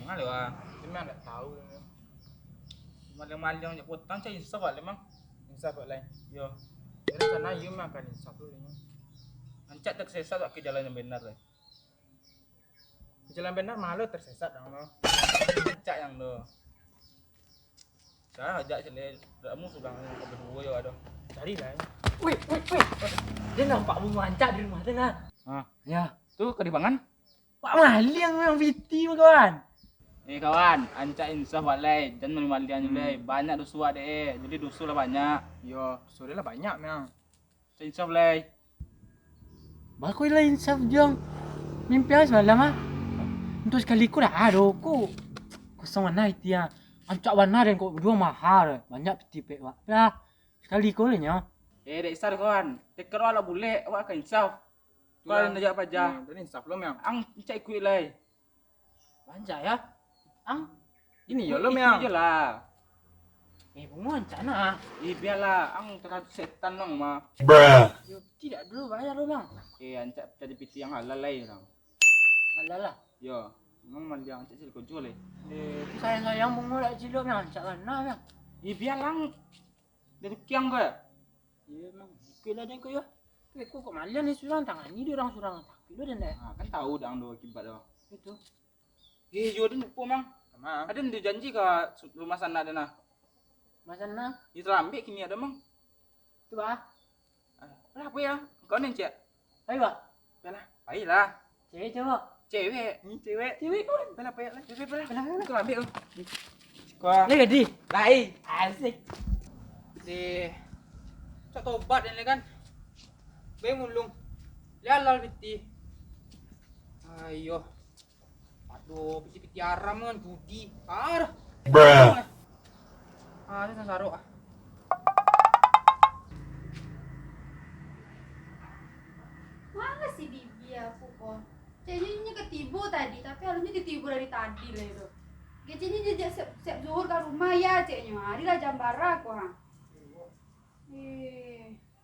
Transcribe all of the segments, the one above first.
Mana wah? Memang tak tahu. Malang-malang je potang cai insaf lah memang. Insaf kot lain. Yo, Jadi sana you memang akan insaf dulu ni. ancak tak sesat ke jalan yang benar lah. Jalan benar malu tersesat dong lo. Ancak yang tu. Saya ajak sini, kamu sudah berdua ya ada. Carilah. Wih. Dia nampak memancat di rumah tengah. Ah, Ya. tu kedibangan. Pak Maliang memang piti kawan. Kawan, ancak insaf walai, jangan malian julai. Banyak dusu ada jadi dusu lah banyak. Yo, sudah lah banyak memang. Ancak insaf walai. Bakoi lain sab jong. Mimpi aku semalam ah. Untuk sekali ku dah ada ku. Kosong mana itu ya. Ancak warna dan kau berdua mahal. Banyak piti pek wak. Ya. Sekali ku nya. Dek sar kawan. Teker lah boleh, awak akan insaf. Kau nak ajak apa aja? Jadi insaf lo memang. Ang ancak ikut lai. Banyak ya. Ang. Ini yo lo Ikut memang. je lah. Bunga ancak na. Biarlah, ang terhadap setan nang mah. Yo, tidak dulu bayar lo bang. Ancak jadi piti yang halal lai orang. Alah lah. Yo, memang maliang ancak sih kau jual Sayang bunga dah cilok yang ancak warna yang. Biarlah. Dari kiang ke? Ya memang. Ikut lah dan kau ya. Kau kok malian ni surang tangan ni dia orang surang. Kilo dan dah. Kan tahu dah ando akibat dah. Itu. Jordan lupa mang. Memang. Ada yang janji ke rumah sana ada nah. Masa na. Itu ambil kini ada mang. Tu bah. Lah apa ya? Kau ni cek. Ayo bah. Baiklah. Baiklah. Cewek cewek. Cewek. Ni cewek. Cewek kau. Baiklah apa ya? Baiklah. Kau ambil. Kau. Lagi di. Lai. Asik. Si. Cak tobat ni kan. Bayi mulung. Lalal piti. Ayo. Aduh, piti-piti aram kan judi. Bruh. Saya saruk ah. Mana si Bibi aku kok? Ceknya ketibu tadi, tapi harusnya ketibu dari tadi lah itu. Kecilnya dia siap zuhur ke rumah ya ceknya. Hari lah jam bara aku ha.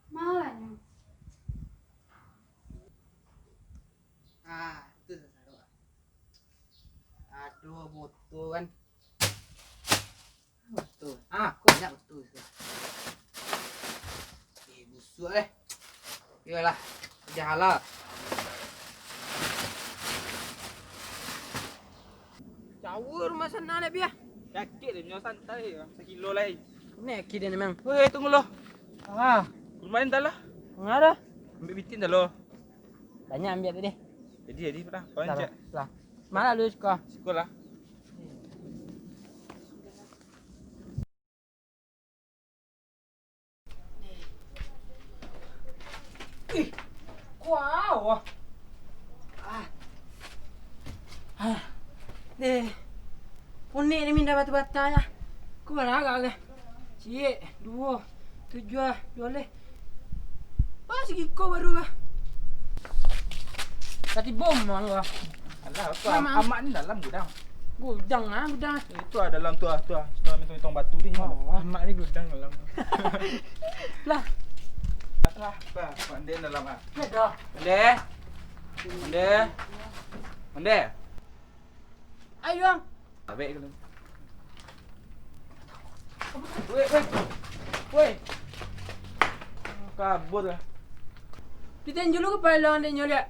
Malahnya. Itu saruk ah. Aduh, butuh kan. Betul. Banyak betul. Busuk deh. Iyalah, kerja halal. Jauh rumah sana nak biar. Sakit dia punya santai. 1 kilo lain. Nek kira memang. Weh, tunggu lo. Lumayan dah lah. Ngara. Ambil bitin dah lo. Banyak ambil tadi. Jadi pernah. Kau cek. Lah. Mana lu suka? Sekolah. Wow. Deh. Unik ni minda batu-bata ya. Kau mana agak ke? Cik, 2, 7, 2 leh. Pas kau baru ke? Tadi bom mangga. Alah, tu Mama. amak ni dalam gudang. Gudang ah, gudang. Itu ada dalam tu ah. Setelah hitung batu ni. Amak ni gudang dalam. Lah, Lah, pandai dalam ah. ni dah. Pandai. Ayo bang. Baik kalau. Woi. Kabur lah. Kita dulu ke palang dia nyolek.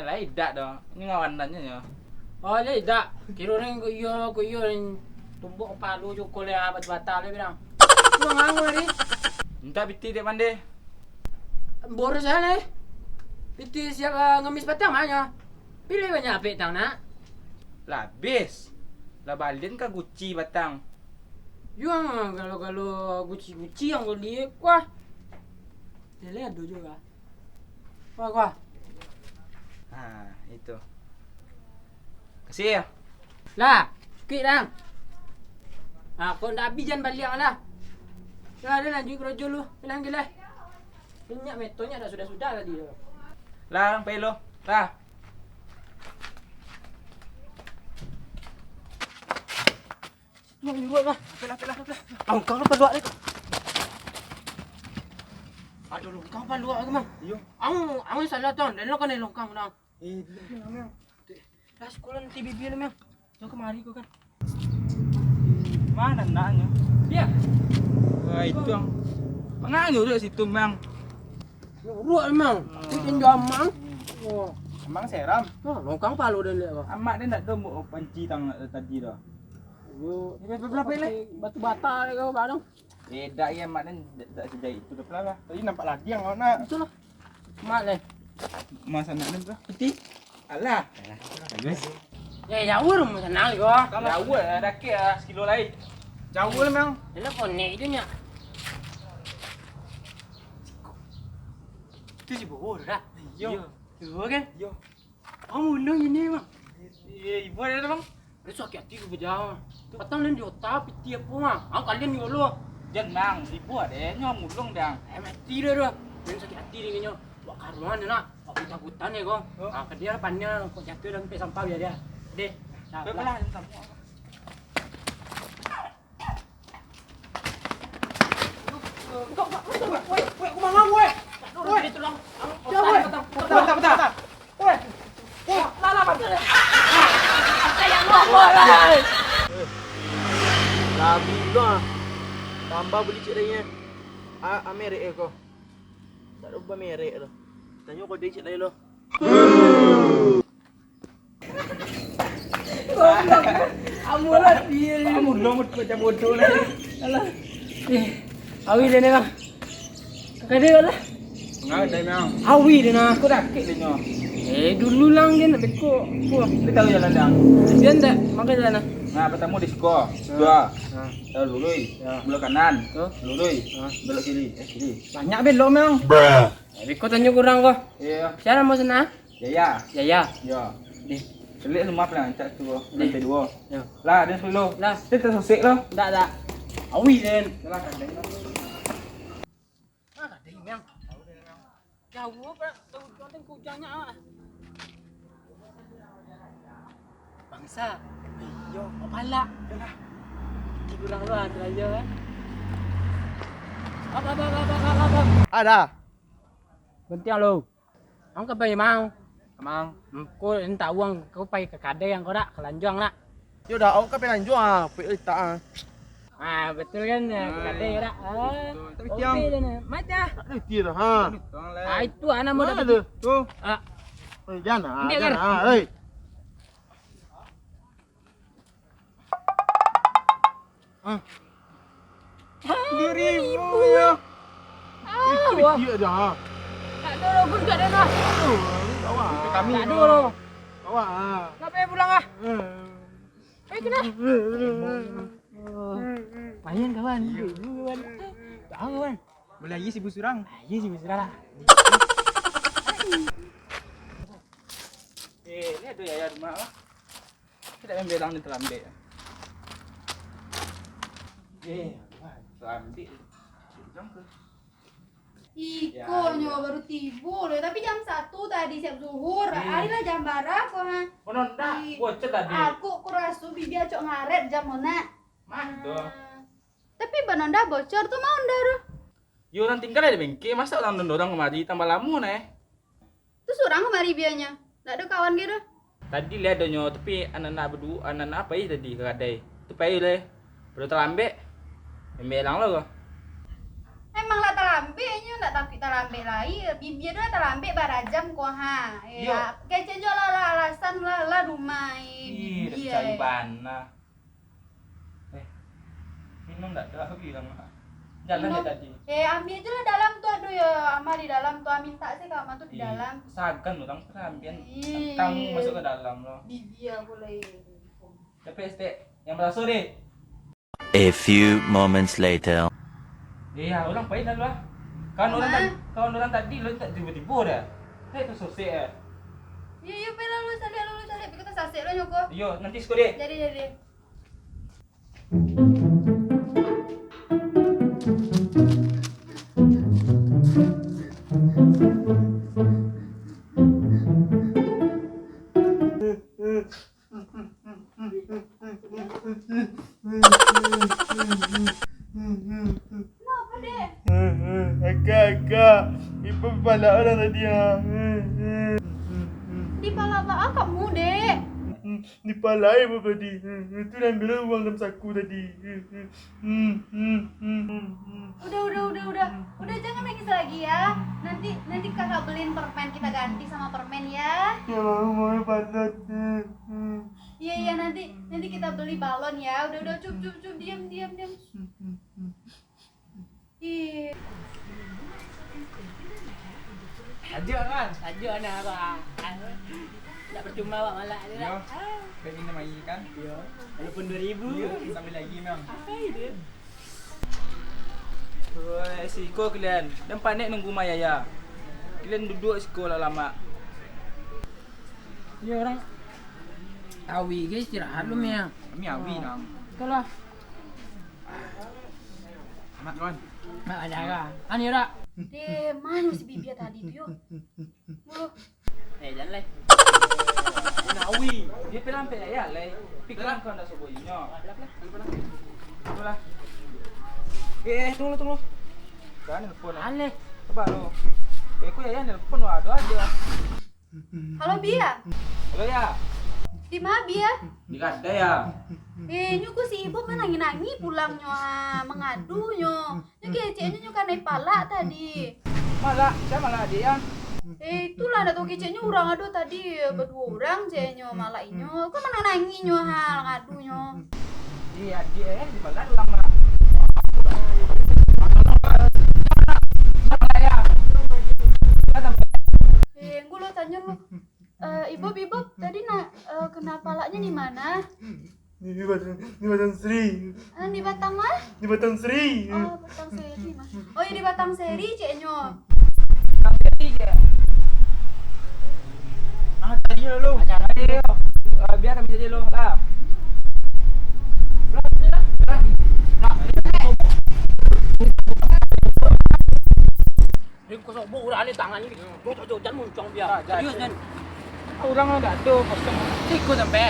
Lain dak dah. Ini ngawanannya ya. Oh, le dak. Kira orang ko yo tumbuk palu cukup le batu-bata le bilang. Kau nganggur ni. Minta biti dia pandai. Boros sana eh. Itu siap ngemis batang mana? Pilih banyak apik tang nak. Lah habis. Lah balin ka guci batang. Yang kalau guci yang kau lihat kuah. Dia ada juga. Kuah. Itu. Kasih ya. Lah, sikit dah. Kau dah habis jangan balik lah. Dah lanjut kerja lu. Bilang gila. Minyak metonya dah sudah tadi. Lah, sampai lo. Lah. Mau buat lah. Pelah. Kau lupa luak ni. Aduh, kau lupa luak ke mang? Yo. Aku salah tuan. Dan lo kan longkang dah. Dia namanya. Dah sekolah nanti bibi lu mang. Jom kemari kau kan. Mana naknya? Dia. Wah, itu yang menganu dia situ memang. Urut memang. Ini jual mang. Oh. Emang seram. Longkang palu dah lihat. Amak dia nak mau panci tang tadi dah. Yo, berapa ini? Batu bata kau barang. Dak ya mak dia tak sejai itu dah pelah. Tadi nampak lagi yang kau nak. Betul lah. Mak leh. Masa nak ni tu. Peti. Alah. Bagus. Ya jauh rumah senang kau. Jauh dah ke sekilo lain. Jauh lah memang. Dia konek dia nya. Itu si bohor dah. Yo. Bohor kan? Yo. Kamu undang ini bang. Ibu ada bang. Besok sakit hati aku berjauh. Patang lain di otak peti apa mah? Aku kalian ni lo. Jan bang, ibu ada nyom mulung dah. Mati dah dah. Dan sakit hati dia nyo. Buat karuan dia nak. Buat kutakutan ya kau. Ke dia pandnya kau jatuh dan sampai sampah biar dia. Deh. Belah sama. Woi, aku mana woi? Woi, tolong. Betul. Woi. Lala mati. Saya mau woi. Labi dah. Tambah beli cik lainnya. Merek kau. Tak lupa merek tu. Tanya kau dia cik lain lo. Amulah dia. Kamu lomut macam bodoh lah. Alah. Awi dia ni bang. Kada lah. Ada memang. Awi dia nak. Aku dah kek dia nyom. Dulu lang dia nak beko. Dia tahu jalan dah. Dia tak makan jalan. Nah, pertama di sekolah. Dua. Lurui. Belok kanan. Lurui. Belok kiri. Kiri. Banyak belok memang. Beko tanya kurang kau. Iya. Siapa mau sana? Ya. Ya. Ya. Di. Selik rumah pelan cak tu. Lantai dua. Ya. Lah, dia 10. Lah. Dia tersosik lah. Tak. Awi dia. Lah, kandang lah. Ada yang jauh apa? Tahu konten kujangnya ah. Bangsa. Yo, kepala. Kurang lu ada aja kan. Apa. Ada. Bentar lu. Ông có bay mau. Emang. Cô anh tạo uang kau bay ke kadai yang kau dak kelanjuang nak. Yo dah, kau pengen jual. Pergi tak. Ah betul kan ya ke kadai dak. Tapi Okey tiang. dah ni. Macam. Ada tiang dah. Ha. Ah itu anak mau Ada dapat. tu. Ah Jangan. Ni kan? Hei. Dirimu ya. wah. Dia dah. Tak ada lo, pun tak ada dah. Awak. Kami Tak ada lo. Awak. Kenapa pulang ah? Kena. Main kawan. Kawan. Tahu kawan. Boleh lagi si busurang. Ya sih bisa lah. Ni ada ya rumah lah. Kita yang bilang ni terlambat. Terlambat. Jam ke? Iko nyo baru tidur tapi jam 1 tadi siap zuhur. Ari lah jam berapa ha? Konon dah. Bocor tadi. Aku rasu bibi acok ngaret jam mana? Mado. Tapi banonda bocor tuh mau ndak? Yo orang tinggal di bengkel, masa orang dorong kemari tambah lama nih. Terus orang kemari bianya. Ndak ada kawan gitu. Tadi lihat donyo, tapi anak-anak berdua, anak-anak apa tadi ke kadai. Tu payah deh. Baru terlambat. Membelang lo. Emang lah terlambat nyo ndak takut terlambat lagi. Bibi dah terlambat barajam ko ha. Ya, kece jo lah alasan lah rumah Ih, cari bana. Minum ndak dah bilang. Jalan deh tadi. Ambil aja lah dalam tuh aduh ya. Ama di dalam tuh minta sih kamu tuh di dalam. Sagan orang kerampian. Ih. Kamu masuk ke dalam lo. Bibi ya boleh. Tapi este yang berasal deh. A few moments later. Iya, orang pahit dah lah. Kawan orang tadi lo tak tiba-tiba dah. Saya tu sosek eh. Iya, pela lu salih. Kita sasek lo nyoko. Yo, nanti sko deh. Jadi. Kenapa dek? Agak. Ibu bala orang tadi ha. Di pala kamu dek. Dipalai apa tadi? Itu ambil uang dalam saku tadi. Udah jangan nangis lagi ya. Nanti kakak beliin permen, kita ganti sama permen ya. Ya mau balon. Iya nanti kita beli balon ya. Udah cup diam. Ih. Saja anak abang. Tak percuma awak malak dia. Yo. Pengen nama ini kan? Ya. Walaupun 2000. Sambil lagi memang. Apa itu? Siko kalian. Dan panik nunggu Maya ya. Kalian duduk sekolah lama. Dia orang tawi guys, istirahat lu yang. Kami awi nang. Kalau Amat kawan. mak ada kan. Ani ora. Mana si Bibia tadi tuh? Jangan leh. Nawi. Dia pelan pe ya le. Pikiran kau nak soboinya. Itulah. Tunggu. Kan nelpon. Ale. Coba lo. Aku ya nelpon ada aja. Halo Bia, Halo ya. di mana Bia? Di kada ya. Nyuku si ibu kan nangi pulangnya mengadu nyo. Keceknya nyo kan naik pala tadi. Saya malah dia. Itulah ada tuh keceknya orang adu tadi berdua orang ceknya malah inyo. Kok mana nangi nyo hal ngadu nyo. Dia di mana lama. Gue lo tanya lo. Ibu tadi kena palanya di mana? Di Batang Sri. Di Batang mana? Di Batang Sri. Oh, Batang Seri mas. Oh iya di Batang Seri ceknya. Tadi lo. Biar kami jadi lo lah. Dia kosong bu udah ada tangan ini. Gua cocok jangan muncung biar. Serius dan Orang ada tuh kosong. ikut sampai.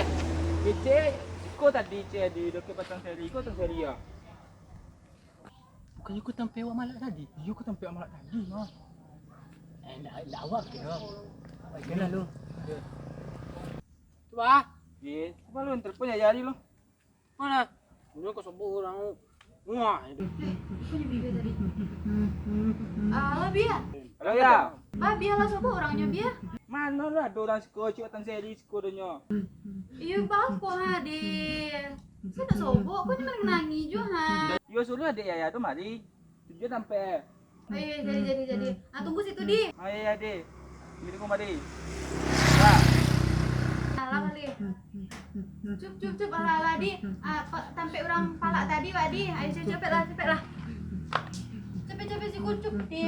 Iko tadi di dekat Batang Seri. Iko Batang Seri ya. Bukan ikut sampai awak malak tadi. Iko tempat amal tadi mah. Dah awak kira. Kira lu. Coba. Coba lu teleponnya jari lo. Mana? Dia kosong bu orang. Wah, itu. Halo Bia. Halo ya. Bia lah sobo orangnya Bia. Mana lah ada orang sekolah cik Batang Seri sekolahnya. Iya baku hade. Saya tak sobo, kau cuma nangi jo ha. Yo suruh adik ya tu mari. Tujuan sampai. Ayo jadi. Tunggu situ di. Ayo ya deh. Ini kau mari. Alah kali. Cup ala di. Sampai orang palak tadi Wadi. Ayo cepet lah. Cepet si kucup di.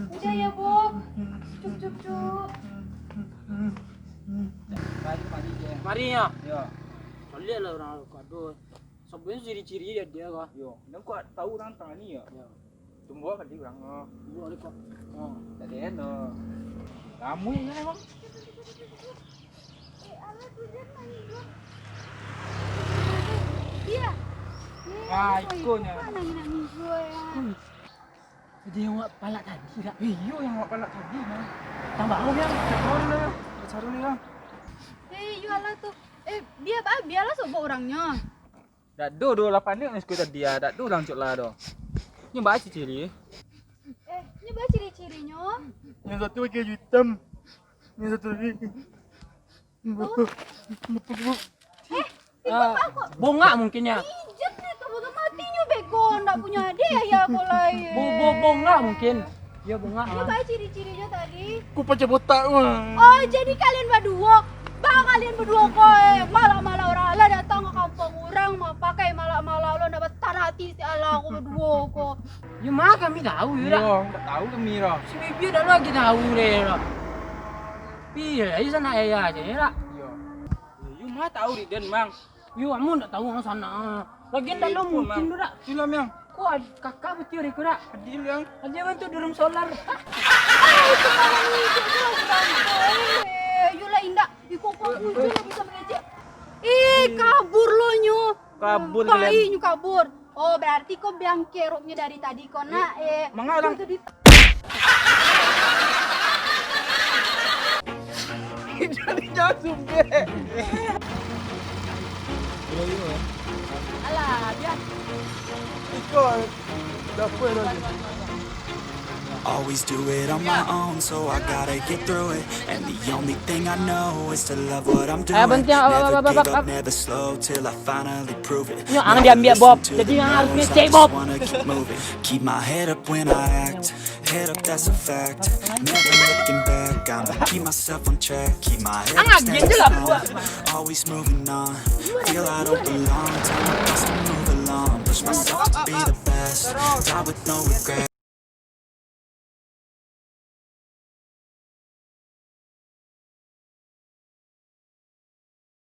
Udah ya Bok. Cup. Mari je. Mari ya. Yo. Soalnya lah orang kado. Sebenarnya ciri-ciri dia kah. Yo. Dan kau tahu orang tangan ni ya. Ya. Tunggu kan dia orang. Dua ni kok. Oh. Tak ada no. Kamu yang emang. Alah tujuan nangi jo. Bia. Ikonya. Nangi jo ya. Dia yang awak palak tadi tak? Iyo yang awak palak tadi mah. Tambah aku yang. Cari lah. Cari ni lah. Alah tuh. Bia lah sobo orangnya. Dak do 28 ni nak sekolah dia. Dak do orang cok lah do. Ni baca ciri. Nyoba ciri-cirinya. Yang satu pakai baju hitam. Yang satu lagi. Bunga mungkin ya. Ijet nih tuh bukan matinya bego. Nggak punya hadiah ya kolai. Bunga mungkin. Ya bunga. Nyoba ciri-cirinya tadi. Ku pakai botak mah. Oh jadi kalian berdua. Kalian berdua kok malah orang Allah datang ke kampung orang mau pakai malah lo dapat tanah hati si Allah aku berdua kok. Ya mah kami tahu ya. Tak tahu kami dah. Si Bibi dah lagi tahu deh. Pi, aja sana ya aja ya. You mah tahu di dan mang. You kamu tak tahu orang sana. Lagian dah lo mungkin tu dak. Silam yang. Kok kakak betul itu dak. Adil yang. Aja bantu dorong solar. Yulah indah. Kok muncul bisa mengejek. Kabur lo nyu. Kabur Bayi nyu kabur. Oh berarti kau biang keroknya dari tadi kau nak Mengalang. Jadi jauh sumber. Alah, biar. Ikut. Tak apa lagi. Always do it on my own, so I gotta get through it. And the only thing I know is to love what I'm doing. bentar, Never give Bob. up, never slow till I finally prove it. Nyok, ang Never diambil, listen Bob. to Jadi the yang harus no's, ngecek, I just Bob. wanna keep moving. Keep my head up when I act. Head up, that's a fact. Never looking back. I'ma keep myself on track. Keep my head up, staying strong. Always moving on. Feel I don't belong. Tell my best to move along. Push myself to be the best. Die with no regret.